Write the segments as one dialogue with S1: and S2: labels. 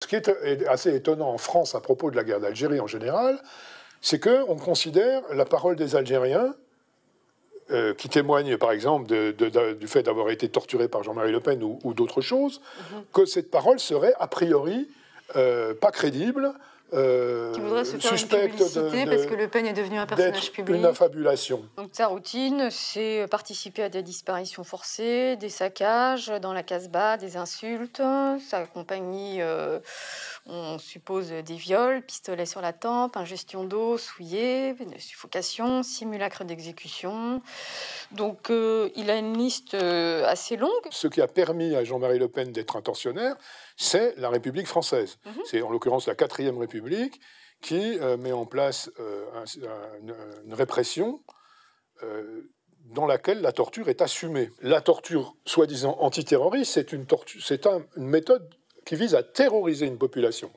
S1: Ce qui est assez étonnant en France à propos de la guerre d'Algérie en général, c'est qu'on considère la parole des Algériens, qui témoignent par exemple du fait d'avoir été torturés par Jean-Marie Le Pen ou d'autres choses, que cette parole serait a priori pas crédible,
S2: qui voudrait se faire une publicité parce que Le Pen est devenu un personnage public.
S1: Une affabulation.
S2: Donc sa routine, c'est participer à des disparitions forcées, des saccages dans la Casbah, des insultes. Sa compagnie, on suppose des viols, pistolets sur la tempe, ingestion d'eau souillée, suffocation, simulacre d'exécution. Donc il a une liste assez longue.
S1: Ce qui a permis à Jean-Marie Le Pen d'être un tortionnaire, c'est la République française. C'est en l'occurrence la 4e République qui met en place une répression dans laquelle la torture est assumée. La torture, soi-disant antiterroriste, c'est une méthode qui vise à terroriser une population.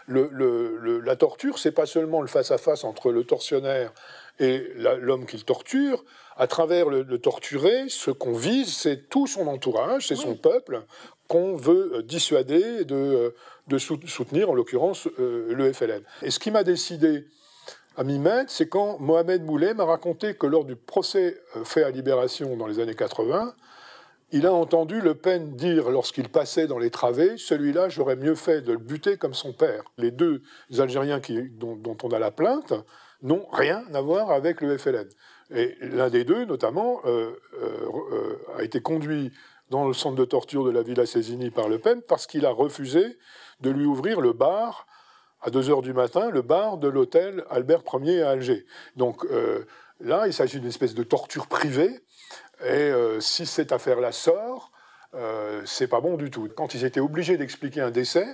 S1: La torture, c'est pas seulement le face-à-face entre le tortionnaire et l'homme qu'il torture. À travers le torturé, ce qu'on vise, c'est tout son entourage, c'est son peuple, qu'on veut dissuader de soutenir, en l'occurrence, le FLN. Et ce qui m'a décidé à m'y mettre, c'est quand Mohamed Moulay m'a raconté que lors du procès fait à Libération dans les années 80, il a entendu Le Pen dire, lorsqu'il passait dans les travées, « Celui-là, j'aurais mieux fait de le buter comme son père ». Les deux Algériens dont on a la plainte n'ont rien à voir avec le FLN. Et l'un des deux, notamment, a été conduit dans le centre de torture de la Villa Césigny par Le Pen parce qu'il a refusé de lui ouvrir le bar à 2 h du matin, le bar de l'hôtel Albert Ier à Alger. Donc là, il s'agit d'une espèce de torture privée. Et si cette affaire-là sort, c'est pas bon du tout. Quand ils étaient obligés d'expliquer un décès,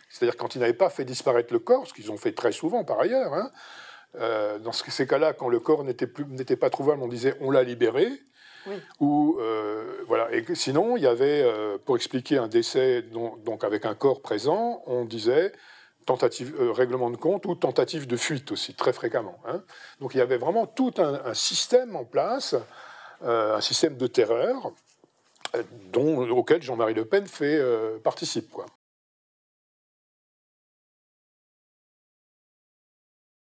S1: c'est-à-dire quand ils n'avaient pas fait disparaître le corps, ce qu'ils ont fait très souvent par ailleurs, dans ces cas-là, quand le corps n'était pas trouvable, on disait « on l'a libéré ».
S2: Oui.
S1: Ou voilà. Et sinon, il y avait, pour expliquer un décès donc avec un corps présent, on disait règlement de compte ou tentative de fuite aussi, très fréquemment. Donc il y avait vraiment tout un système en place, un système de terreur auquel Jean-Marie Le Pen participe, quoi.